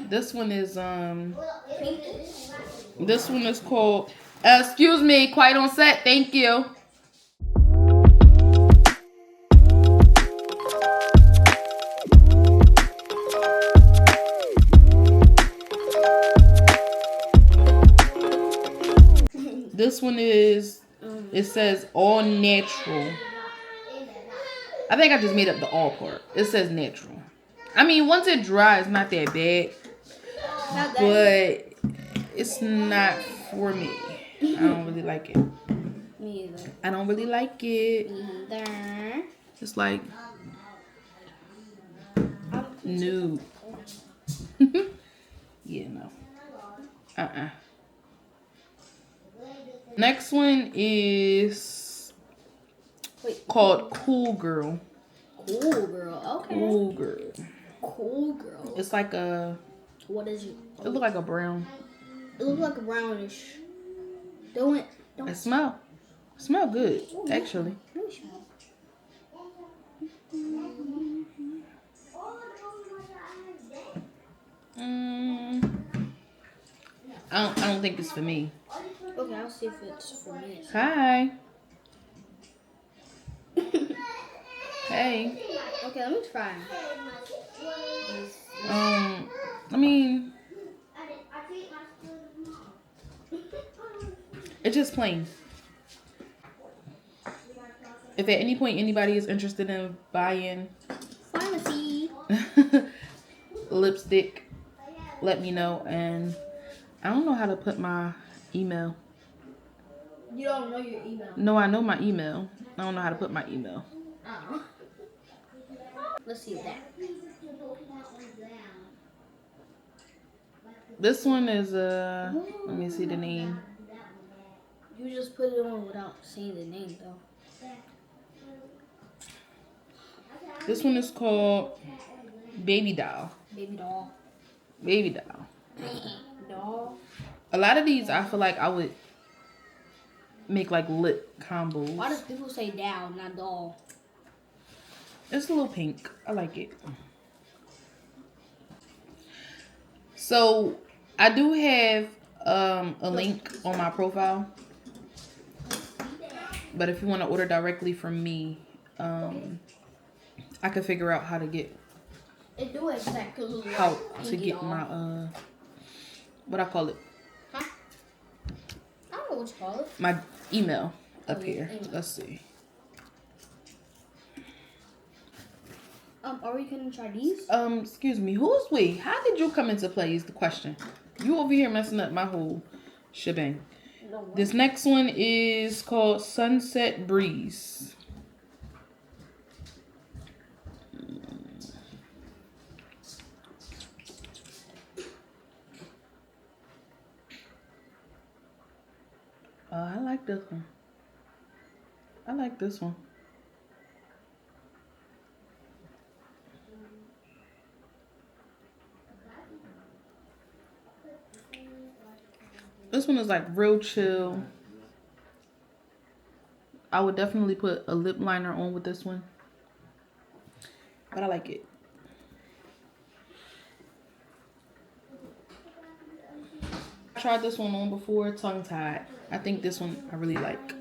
This one is this one is called excuse me, quiet on set, thank you. This one is, it says all natural. I think I just made up the all part. It says natural. I mean, once it dries, not that bad. But it's not for me. I don't really like it. Me either. I don't really like it. Either. It's like nude. Yeah, no. Next one is called Cool Girl. Cool Girl. Okay. Cool Girl. Cool Girl. It's like a. What is it? It looks like a brown. It looks like a brownish. Don't. It smell good, actually. I don't think it's for me. Okay, I'll see if it's for me. Hi. Hey. Okay, let me try. I mean, it's just plain. If at any point anybody is interested in buying Farmasi lipstick, let me know. And I don't know how to put my email. You don't know your email? No, I know my email. I don't know how to put my email. Oh. Let's see that. This one is let me see the name. You just put it on without seeing the name though. This one is called Baby Doll. Baby doll. Baby Doll. Doll. A lot of these I feel like I would make like lip combos. Why does people say doll, not doll? It's a little pink. I like it. So I do have a link on my profile. But if you want to order directly from me, I can figure out how to get how to get my what I call it. Huh? I don't know what you call it. My email up here. Email. Let's see. Are we gonna try these? Excuse me. Who's we? How did you come into play is the question. You over here messing up my whole shebang. No way. This next one is called Sunset Breeze. I like this one. I like this one. This one is like real chill. I would definitely put a lip liner on with this one. But I like it. I tried this one on before, tongue tied. I think this one I really like.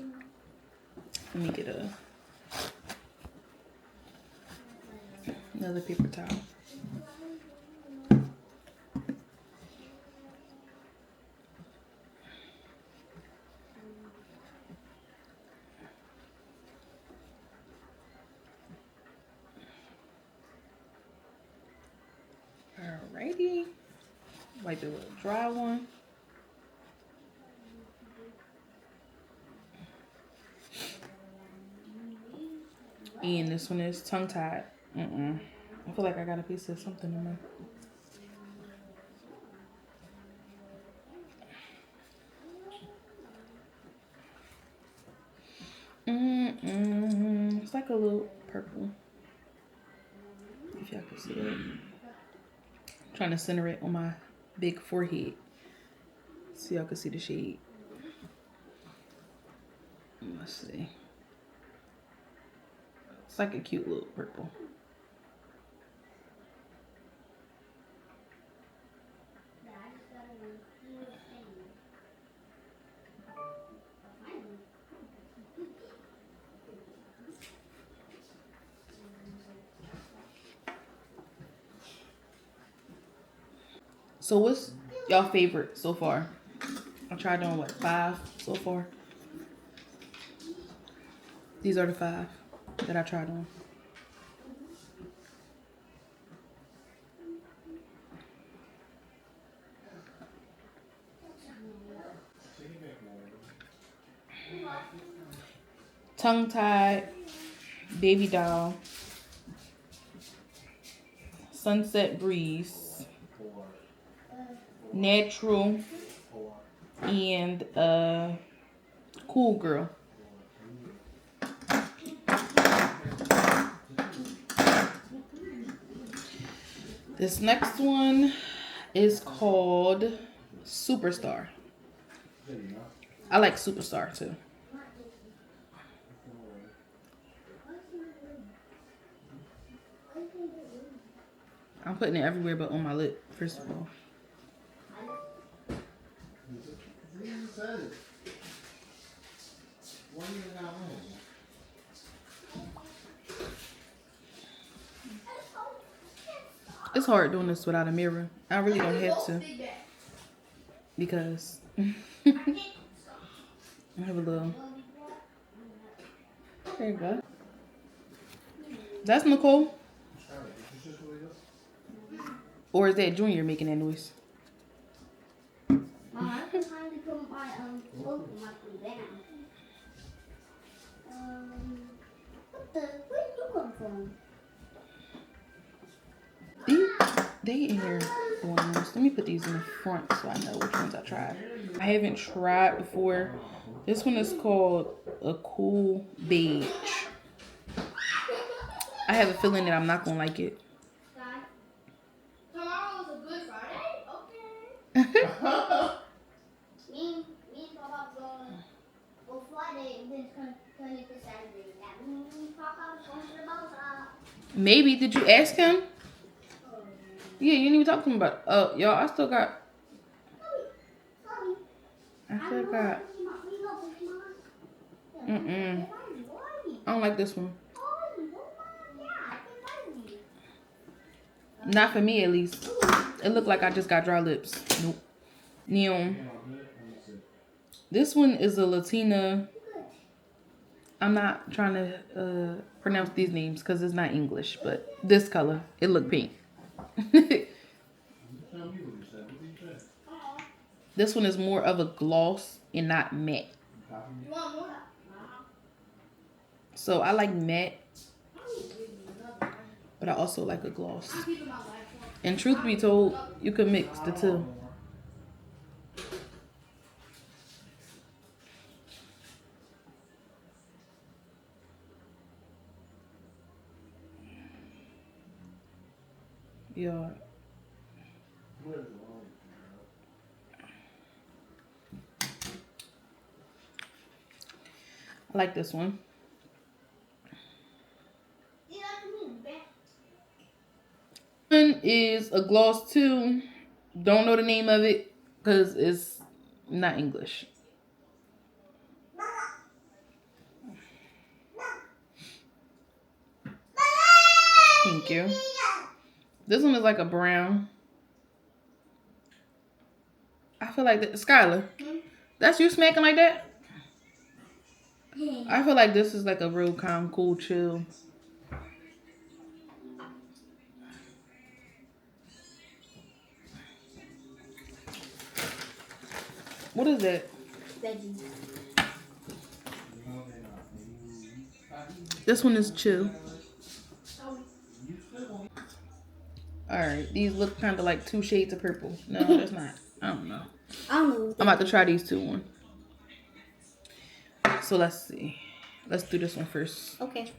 Let me get another paper towel. Alrighty. Wipe it with a dry one. And this one is tongue tied. I feel like I got a piece of something in there. It's like a little purple. If y'all can see it. I'm trying to center it on my big forehead so y'all can see the shade. Let's see. It's like a cute little purple. So what's y'all favorite so far? I tried on what, 5 so far? These are the 5 that I tried on. Tongue tied, baby doll, sunset breeze, natural, and cool girl. This next one is called Superstar. I like Superstar too. I'm putting it everywhere but on my lip, first of all. It's hard doing this without a mirror. I really don't have to. Because I have a little... There you go. That's Nicole. Or is that Junior making that noise? I'm trying to put my clothes in my food down. Where did you come from? They in here doing this. Let me put these in the front so I know which ones I tried. I haven't tried before. This one is called a cool beige. I have a feeling that I'm not gonna like it. Tomorrow is a Good Friday? Okay. me and Papa go Friday and then turn it to Saturday. That means Papa going to the mountain. Maybe. Did you ask him? Yeah, you didn't even talk to him about it. Oh, y'all, I still got... I don't like this one. Not for me, at least. It looked like I just got dry lips. Nope. Neon. This one is a Latina. I'm not trying to pronounce these names because it's not English, but this color, it looked pink. This one is more of a gloss and not matte. So I like matte, but I also like a gloss. And truth be told, you could mix the two. Yeah. I like this one. One is a gloss too. Don't know the name of it because it's not English. Thank you. This one is like a brown. I feel like that. Skylar, that's you smacking like that? I feel like this is like a real calm, cool, chill. What is that? Veggies. This one is chill. Alright, these look kind of like 2 shades of purple. No, that's not. I don't know. I'm about to try these 2 on. So let's see. Let's do this one first. Okay.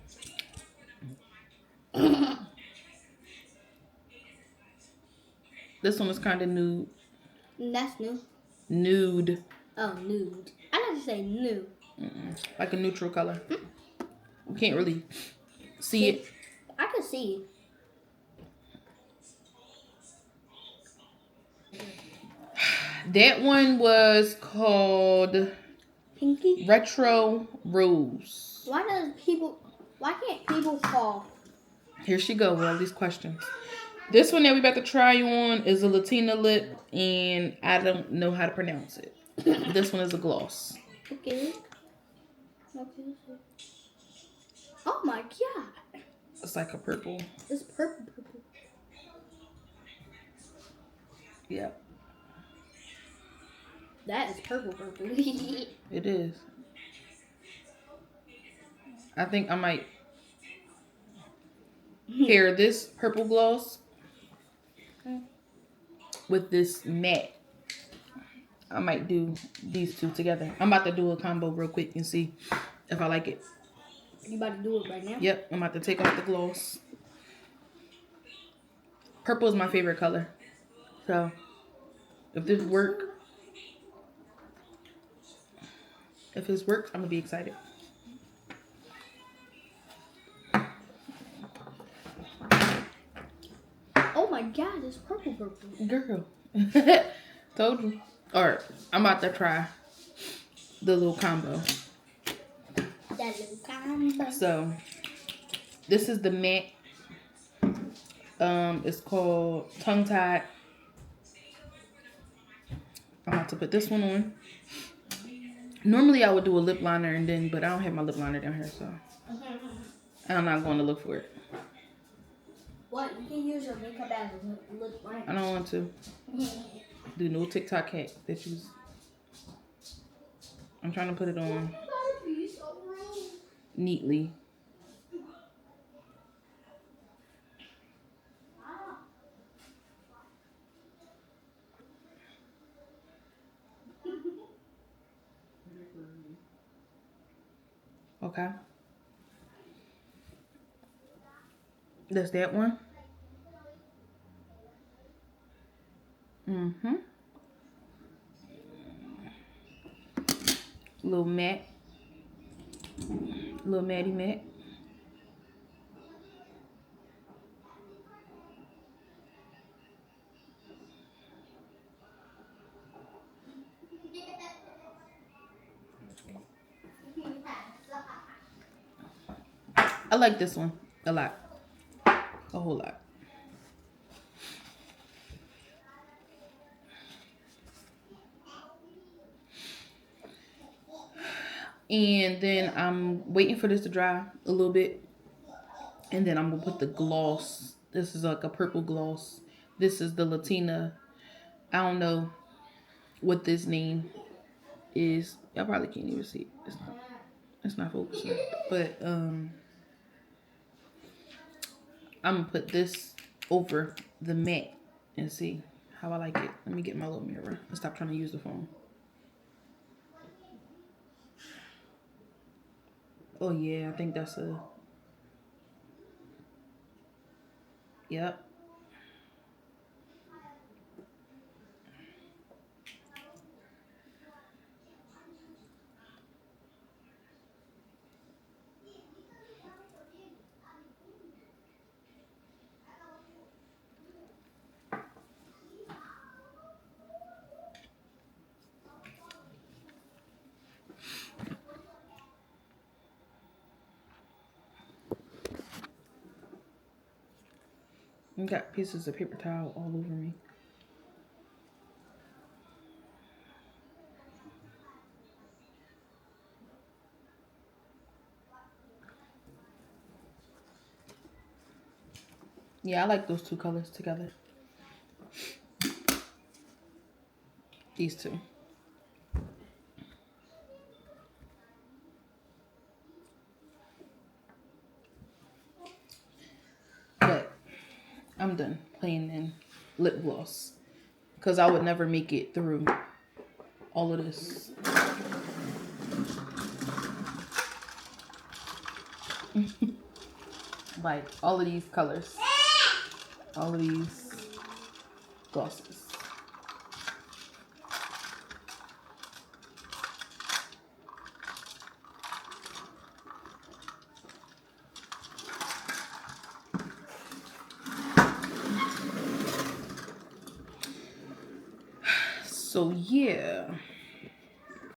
This one is kind of nude. That's new. Nude. Oh, nude. I like to say new. Like a neutral color. You can't really see it. I can see it. That one was called Pinky? Retro Rose. Why can't people call? Here she go with all these questions. This one that we about to try on is a Latina lip. and I don't know how to pronounce it. This one is a gloss. Okay. Oh my god. It's like a purple. It's purple. Yep. That is purple. It is. I think I might pair this purple gloss with this matte. I might do these two together. I'm about to do a combo real quick and see if I like it. You about to do it right now? Yep, I'm about to take off the gloss. Purple is my favorite color. So, if this works, I'm going to be excited. Oh my god, it's purple. Girl. Told you. Alright, I'm about to try the little combo. So, this is the matte. It's called Tongue Tied. I'm about to put this one on. Normally I would do a lip liner but I don't have my lip liner down here, so I'm not going to look for it. What? You can use your makeup as a lip liner. I don't want to do no TikTok hack that you. I'm trying to put it on neatly. Okay. That's that one. Little matte. Little matty matte. I like this one a lot. A whole lot. And then I'm waiting for this to dry a little bit. And then I'm going to put the gloss. This is like a purple gloss. This is the Latina. I don't know what this name is. Y'all probably can't even see it. It's not focusing. But I'm going to put this over the matte and see how I like it. Let me get my little mirror and stop trying to use the phone. Oh yeah, I think that's a... Yep. I got pieces of paper towel all over me. Yeah, I like those two colors together. These two. But I'm done playing in lip gloss because I would never make it through all of this. Like all of these colors. All of these glosses. So yeah,